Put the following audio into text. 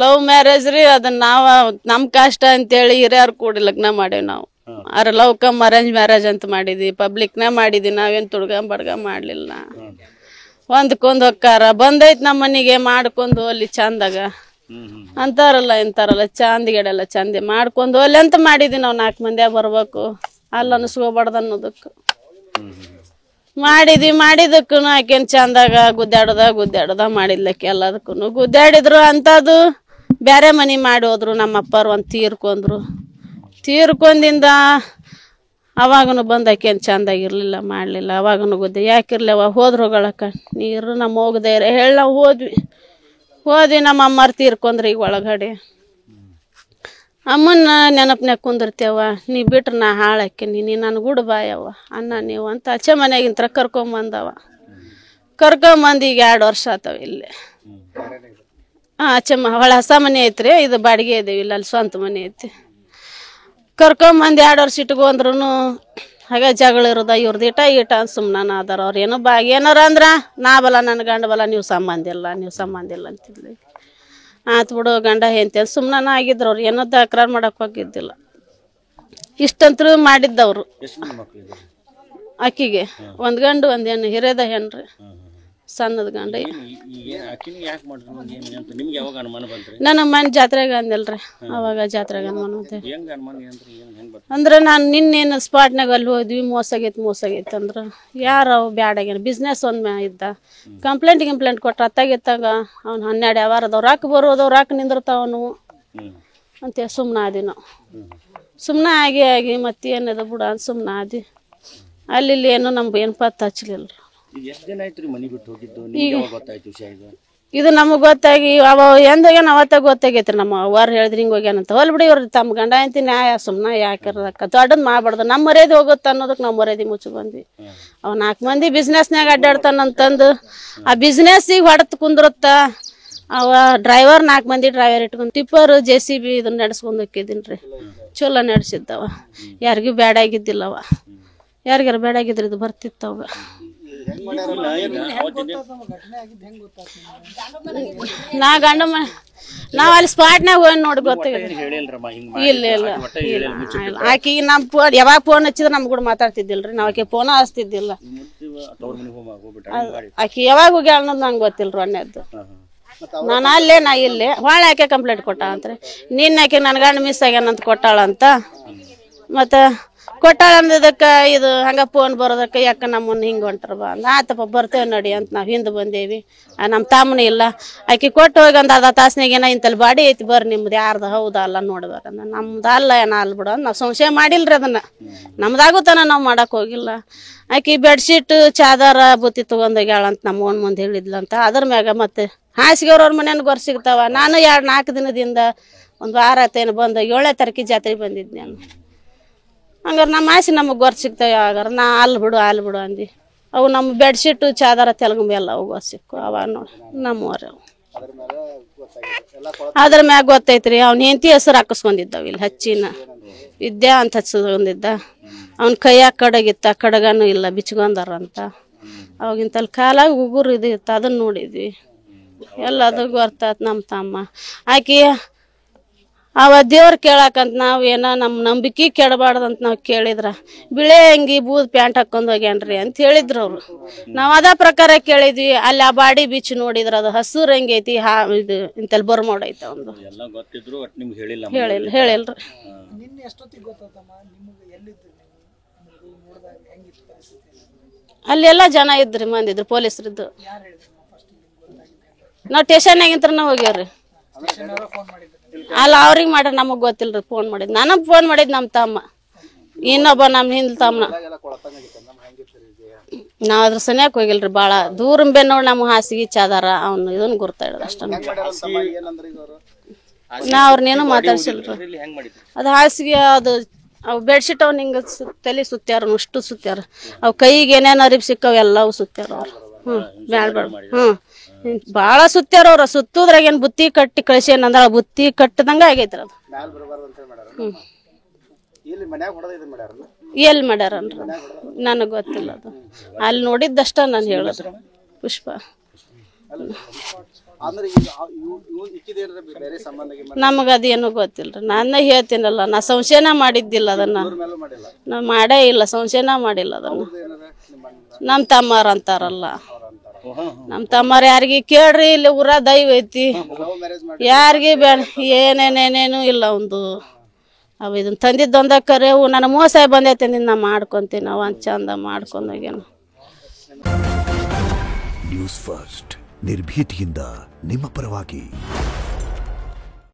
Love marriage ರೀ ಅದನ್ನ ನಾವ ನಮ್ ಕಷ್ಟ ಅಂತೇಳಿ ಹಿರಿಯರ್ ಕೂಡಿ ಲಗ್ನ ಮಾಡೇವ್ ನಾವು. ಅದ್ರ ಲವ್ ಕಮ್ ಅರೇಂಜ್ ಮ್ಯಾರೇಜ್ ಅಂತ ಮಾಡಿದ್ವಿ, ಪಬ್ಲಿಕ್ನ ಮಾಡಿದ್ವಿ, ನಾವೇನ್ ತುಡ್ಗ ಬಡ್ಗ ಮಾಡ್ಲಿಲ್ಲ. ಒಂದ್ಕೊಂದ್ ಹೊಕ್ಕಾರ ಬಂದೈತ್ ನಮ್ಮ ಮನಿಗೆ ಮಾಡ್ಕೊಂಡು ಅಲ್ಲಿ ಚಂದಾಗ ಅಂತಾರಲ್ಲ ಇಂತಾರಲ್ಲ ಚಾಂದಿಗಡೆಲ್ಲ ಚಂದ ಮಾಡ್ಕೊಂಡು ಅಲ್ಲಿ ಅಂತ ಮಾಡಿದ್ವಿ ನಾವ್. 4 ಮಂದಿ ಬರ್ಬೇಕು ಅಲ್ಲ ಅನ್ಸ್ಕೋಬಾರ್ದು ಅನ್ನೋದಕ್ಕ ಮಾಡಿದಕ್ಕೂ ಆಕೇನ್ ಚಂದಾಗ ಗುದ್ದಾಡದ ಮಾಡಿದ್ಲಕ್ಕೆ ಎಲ್ಲದಕ್ಕೂ ಗುದ್ದಾಡಿದ್ರು ಅಂತದು. ಬ್ಯಾರೆ ಮನಿ ಮಾಡಿ ಹೋದ್ರು. ನಮ್ಮ ಅಪ್ಪರು ಒಂದ್ ತೀರ್ಕೊಂಡಿಂದ ಅವಾಗನು ಬಂದಾಕೇನ್ ಚಂದಾಗಿರ್ಲಿಲ್ಲ ಮಾಡ್ಲಿಲ್ಲ. ಅವಾಗನು ಗುದ್ದೆ ಯಾಕಿರ್ಲಿವ ಹೋದ್ರು ಹೋಗಳಕ್ಕ ನೀರು ನಮ್ಮ ಹೋಗದೇರೆ ಹೇಳಿ ನಾವು ಹೋದ್ವಿ. ನಮ್ಮ ಅಮ್ಮರು ತೀರ್ಕೊಂಡ್ರಿ ಈಗ ಒಳಗಡೆ. ಅಮ್ಮನ ನೆನಪನ್ಯಾಗ ಕುಂದಿರ್ತೇವ, ನೀ ಬಿಟ್ರ ನಾ ಹಾಳಾಕೇನಿ, ನೀ ನನ್ ಗುಡ್ ಬಾಯವ್ವ ಅನ್ನ ನೀವು ಅಂತ ಅಚ್ಚೆ ಮನ್ಯಾಗಿಂತ್ರ ಕರ್ಕೊಂಬಂದವ. ಈಗ 2 ವರ್ಷ ಆತವ ಇಲ್ಲಿ. ಅಚ್ಚಮ್ಮ ಹೊಳ ಹೊಸ ಮನೆ ಐತ್ರಿ, ಇದು ಬಾಡಿಗೆ ಇದೇವಿ ಇಲ್ಲ, ಅಲ್ಲಿ ಸ್ವಂತ ಮನೆ ಐತಿ. ಕರ್ಕೊಂಬಂದು 2 ವರ್ಷ ಇಟ್ಕೊಂಡ್ರು ಹಾಗೆ ಜಗಳ ಇರೋದ ಇವ್ರದ್ದು ಈಟ ಸುಮ್ಮನ ಅದಾರ. ಅವ್ರು ಏನೋ ಏನಾರ ಅಂದ್ರ ನಾ ಬಲ ನನ್ನ ಗಂಡ ಬಲ ನೀವು ಸಂಬಂಧ ಇಲ್ಲ ಅಂತಿದ್ಲಿ. ಆತ್ ಬಿಡು ಗಂಡ ಹೆಂತ ಸುಮ್ಮನ ಆಗಿದ್ರು. ಅವ್ರು ಏನೋ ತಕರಾರು ಮಾಡಕ್ ಹೋಗಿದ್ದಿಲ್ಲ. ಇಷ್ಟಂತರೂ ಮಾಡಿದ್ದವ್ರು. ಅಕ್ಕಿಗೆ 1 ಗಂಡು 1 ಹೆಣ್ಣು, ಹಿರೇದ ಹೆಣ್ರಿ, ಸಣ್ಣದ ಗಂಡ. ನನ್ನ ಮನೆ ಜಾತ್ರೆಗೆ ಅಂದಿಲ್ರಿ, ಅವಾಗ ಜಾತ್ರೆಗೆ ಅನುಮಾನ ಅಂದ್ರೆ ನಾನು ನಿನ್ನೇನು ಸ್ಪಾಟ್ನಾಗ ಅಲ್ಲಿ ಹೋದ್ವಿ, ಮೋಸಾಗೈತಿ ಅಂದ್ರ ಯಾರು ಬ್ಯಾಡಾಗ್ಯಾನ. ಬಿಸ್ನೆಸ್ ಇದ್ದ ಕಂಪ್ಲೇಂಟ್ ಕೊಟ್ರ ಅತ್ತಾಗಿತ್ತಾಗ ಅವ್ನು 12 ವಾರದವ್ರು ರಾಕ್ ಬರೋದವ್ರು ರಾಕ್ ನಿಂದಿರ್ತಾವನು ಅಂತ ಸುಮ್ಮನೆ ಆದಿ ನಾವು. ಸುಮ್ಮನೆ ಆಗಿ ಮತ್ತೇನದ ಬಿಡ ಅಂತ ಸುಮ್ಮನೆ ಆದಿ. ಅಲ್ಲಿ ಏನು ನಮ್ಗೆ ಏನು ಪತ್ತ ಹಚ್ಚಲಿಲ್ಲ. ಇದು ನಮಗ್ ಗೊತ್ತಾಗಿ ಅವ ಎಂದೋಗ್ಯಾನ ಅವತ್ತಾಗ ಗೊತ್ತಾಗೈತ್ರಿ. ನಮ್ಮ ಅವ್ವಾರು ಹೇಳಿದ್ರಿ ಹಿಂಗ ಹೋಗ್ಯಾನಂತ. ಹೊಲ್ ಬಿಡಿ ಇವ್ರು ತಮ್ಮ ಗಂಡ ಅಂತಿ ನ್ಯಾಯ ಸುಮ್ಮನೆ ಯಾಕಿರಕ್ಕ ದೊಡ್ಡದ್ ಮಾಡ್ಬಾರ್ದು. ನಮ್ಮ ಮರ್ಯಾದೆ ಹೋಗುತ್ತ ಅನ್ನೋದಕ್ಕೆ ನಾವು ಮರ್ಯಾದೆ ಮುಚ್ಚಿ ಬಂದ್ವಿ. ಅವ್ 4 ಮಂದಿ ಬಿಸ್ನೆಸ್ನಾಗ ಅಡ್ಡಾಡ್ತಾನಂತಂದು ಆ ಬಿಸ್ನೆಸ್ಸಿಗೆ ಹೊಡೆತ್ ಕುಂದ್ರತ್ತ. ಅವ ಡ್ರೈವರ್ 4 ಮಂದಿ ಡ್ರೈವರ್ ಇಟ್ಕೊಂಡ್ ಟಿಪ್ಪರ್ JCB ಇದನ್ನ ನಡೆಸ್ಕೊಂಡ್ ಹೋಗಿದ್ದೀನ್ರಿ. ಚಲೋ ನಡೆಸಿದ್ದವ, ಯಾರಿಗೂ ಬ್ಯಾಡಾಗಿದ್ದಿಲ್ಲವ. ಯಾರಿಗಾರ ಬೇಡಾಗಿದ್ರೆ ಇದು ಬರ್ತಿತ್ತವಾಗ. ನಾವ್ ಅಲ್ಲಿ ಸ್ಪಾಟ್ನಾಗ ಹೋಗಿ ನೋಡಿ ಗೊತ್ತಾಗಿಲ್ಲ. ಇಲ್ಲ ಆಕಿಗೆ ನಮ್ ಫೋನ್ ಯಾವಾಗ ಫೋನ್ ಹಚ್ಚಿದ್ರೆ ನಮ್ ಕೂಡ ಮಾತಾಡ್ತಿದ್ದಿಲ್ರಿ. ನಾವ್ ಆಕೆ ಫೋನ ಹಚ್ತಿದ್ದಿಲ್ಲ. ಆಕಿ ಯಾವಾಗ ಹೋಗಿ ಅನ್ನೋದು ನಂಗೆ ಗೊತ್ತಿಲ್ರಿ. ಅನ್ನದ್ದು ನಾನು ಅಲ್ಲೇ ನಾ ಇಲ್ಲೇ ಹೊಳೆ ಆಕೆ ಕಂಪ್ಲೇಂಟ್ ಕೊಟ್ಟ ಅಂತ್ರಿ. ಆಕೆ ನನ್ ಗಂಡ ಮಿಸ್ ಆಗ್ಯಾನಂತ ಕೊಟ್ಟಾಳಂತ. ಮತ್ತ ಕೊಟ್ಟಾಳ ಅಂದದಕ್ಕ ಇದು ಹಂಗ ಫೋನ್ ಬರೋದಕ್ಕ ಯಾಕ ನಮ್ಮನ್ನ ಹಿಂಗ ಹೊಂಟ್ರ ಬಾ ಅಂದ. ಆತಪ್ಪ ಬರ್ತೇವೆ ನಡಿ ಅಂತ ನಾವ್ ಹಿಂದ್ ಬಂದೇವಿ. ನಮ್ಮ ತಾಮನ ಇಲ್ಲ. ಆಕಿ ಕೊಟ್ಟು ಹೋಗಿ ಒಂದ್ ಅರ್ಧ ತಾಸ್ನಾಗೇನ ಇಂತಲ್ಲಿ ಬಾಡಿ ಐತಿ ಬರ್ರಿ ನಿಮ್ದು ಯಾರ್ದ ಹೌದಾ ಅಲ್ಲ ನೋಡ್ಬೇಕಂದ. ನಮ್ದು ಅಲ್ಲ ಏನ ಅಲ್ ಬಿಡ ನಾವ್ ಸಂಶಯ ಮಾಡಿಲ್ರಿ. ಅದನ್ನ ನಮ್ದಾಗುತ್ತಾನ ನಾವ್ ಮಾಡಕ್ ಹೋಗಿಲ್ಲ. ಆಕಿ ಬೆಡ್ಶೀಟ್ ಚಾದರ ಬುತ್ತಿ ತಗೊಂಡೋಗ್ಯಾಳ ಅಂತ ನಮ್ಮ ಓನ್ ಮುಂದೆ ಹೇಳಿದ್ಲಂತ. ಅದ್ರ ಮ್ಯಾಗ ಮತ್ತೆ ಹಾಸಿಗೆ ಅವ್ರವ್ರ ಮನೇನ ಗೊರ್ ಸಿಗ್ತಾವ. ನಾನು 4 ದಿನದಿಂದ 1 ವಾರ ಆತೇನು ಬಂದ 7ನೇ ತಾರೀಕಿಗೆ ಜಾತ್ರೆ ಬಂದಿದ್ ನಾನು. ಹಂಗಾರೆ ನಮ್ಮ ಆಸೆ ನಮಗೆ ಗೊರ್ ಸಿಗ್ತಾವ. ಯಾವಾಗಾರ ನಾ ಅಲ್ಲಿ ಬಿಡು ಅಂದಿ. ಅವು ನಮ್ಮ ಬೆಡ್ಶೀಟು ಚಾದರ ತೆಲಗಂಬ ಎಲ್ಲ ಅವು ಗೊರ್ ಸಿಕ್ಕು. ಅವ ನೋಡಿ ನಮ್ಮವ್ರ ಅದ್ರ ಮ್ಯಾಗ ಗೊತ್ತೈತ್ರಿ. ಅವ್ನ ಹೆಂಡತಿ ಹೆಸರು ಹಾಕಿಸ್ಕೊಂಡಿದ್ದಾವ ಇಲ್ಲಿ ಹಚ್ಚಿನ ವಿದ್ಯಾ ಅಂತ ಹಚ್ಕೊಂಡಿದ್ದ. ಅವ್ನ ಕೈಯಾಗ ಕಡಗಿತ್ತ, ಕಡಗನೂ ಇಲ್ಲ ಬಿಚ್ಕೊಂಡಾರಂತ. ಅವಾಗಿಂತಲ್ಲಿ ಕಾಲಾಗ ಉಗುರು ಇದು ಇತ್ತು, ಅದನ್ನ ನೋಡಿದ್ವಿ. ಎಲ್ಲದು ಗೊತ್ತಾತ್. ನಮ್ಮ ತಮ್ಮ ಆಕಿ ಅವ ದೇವ್ರ ಕೇಳಾಕಂತ ನಾವ್ ಏನೋ ನಮ್ಮ ನಂಬಿಕೆ ಕೆಡಬಾರ್ದಂತ ನಾವ್ ಕೇಳಿದ್ರ ಬಿಳೆ ಅಂಗಿ ಬೂದ್ ಪ್ಯಾಂಟ್ ಹಾಕೊಂಡ್ ಹೋಗ್ಯಾನ್ರಿ ಅಂತ ಹೇಳಿದ್ರು ಅವ್ರು. ನಾವ್ ಅದ ಪ್ರಕಾರ ಕೇಳಿದ್ವಿ. ಅಲ್ಲಿ ಆ ಬಾಡಿ ಬೀಚ್ ನೋಡಿದ್ರ ಅದು ಹಸುರ್ ಹಂಗೈತಿ. ಇದು ಇಂತಲ್ಲಿ ಬರ್ಮೋಡೈತಿ ಒಂದು ಹೇಳಿಲ್ರಿ. ಅಲ್ಲೆಲ್ಲಾ ಜನ ಇದ್ರಿ, ಮಂದಿದ್ರು, ಪೊಲೀಸರಿದ್ದು. ನಾವ್ ಸ್ಟೇಷನ್ನಾಗಿಂತ್ರ ಹೋಗ್ಯಾವ್ರಿ. ಅಲ್ಲ ಅವ್ರಿಗೆ ಮಾಡ್ರಿ, ನಮಗ್ ಗೊತ್ತಿಲ್ರಿ. ಫೋನ್ ಮಾಡಿದ್ ನನಗ್ ಫೋನ್ ಮಾಡಿದ್ ನಮ್ಮ ತಮ್ಮ, ಇನ್ನೊಬ್ಬ ನಮ್ಮ ಹಿಂದ್ ತಮ್ಮ. ನಾವ್ ಅದ್ರ ಸನಿಯಾಕ್ ಹೋಗಿಲ್ರಿ. ಬಾಳ ದೂರ ನೋಡಿ ನಮ್ಮ ಹಾಸಿಗೆ ಚಾದಾರ ಅವ್ನು ಇದನ್ ಗುರ್ತಾ ಇಡೋದು ಅಷ್ಟ. ನಾ ಅವ್ರನ್ನೇನು ಮಾತಾಡ್ಸಿಲ್ರಿ. ಅದು ಹಾಸಿಗೆ ಅದು ಅವು ಬೆಡ್ಶೀಟ್ ಅವ್ನ ಹಿಂಗ ತಲೆ ಸುತ್ತಾರ, ಅಷ್ಟು ಸುತ್ತಾರ. ಅವ್ ಕೈಗೆ ಏನೇನ್ ಅರಿಬ್ ಸಿಕ್ಕವ್ ಎಲ್ಲವು ಸುತ್ತಾರ ಅವ್ರು. ಬಾಳ ಸುತ್ತಾರ ಅವ್ರ. ಸುತ್ತುದ್ರಾಗ ಏನ್ ಬುತ್ತಿ ಕಟ್ಟಿ ಕಳ್ಸೇನಂದ್ರ ಬುತ್ತಿ ಕಟ್ಟದಂಗ ಆಗೈತ್ರ ಅದು. ಎಲ್ಲಿ ಮಾಡ್ಯಾರನ್ರಿ ನನಗ್ ಗೊತ್ತಿಲ್ಲ. ಅದು ಅಲ್ಲಿ ನೋಡಿದ್ದಷ್ಟ ನಾನು ಹೇಳೋದು. ಪುಷ್ಪ ಅಂದ್ರೆ ಈಗ ಇಕ್ಕಿದೇನ್ರ ಬೇರೆ ಸಂಬಂಧ ನಮಗೆ ಅದೇನು ಗೊತ್ತಿಲ್ರಿ. ನಾನು ಹೇಳ್ತೀನಲ್ಲ, ನಾ ಸಂಶಯನ ಮಾಡಿದ್ದಿಲ್ಲ ಅದನ್ನ. ಮೇಲೂ ಮಾಡಿಲ್ಲ. ನಾ ಮಾಡೇ ಇಲ್ಲ, ಸಂಶಯನ ಮಾಡಿಲ್ಲ ಅದನ್ನ. ನಮ್ಮ ತಮ್ಮಾರ ಅಂತಾರಲ್ಲ, ನಮ್ಮ ತಮ್ಮಾರ ಯಾರಿಗೆ ಕೇಳ್ರಿ, ಇಲ್ಲಿ ಊರ ದೈವ ಐತಿ, ಯಾರಿಗೆ ಏನೇನೇನೇನು ಇಲ್ಲ. ಒಂದು ಅವ ಇದನ್ನ ತಂದಿದ್ದೊಂದ ಕರೆವು ನನ್ನ ಮೋಸ ಬಂದೈತೆ, ನಿನ್ನ ಮಾಡ್ಕೊಂತೀನಿ ನಾವು ಅಂತ ಚಂದ ಮಾಡ್ಕೊಂಡೋಗೇನು. ನ್ಯೂಸ್ ಫಸ್ಟ್ ನಿರ್ಭೀತಿಯಿಂದ ನಿಮ್ಮ ಪರವಾಗಿ.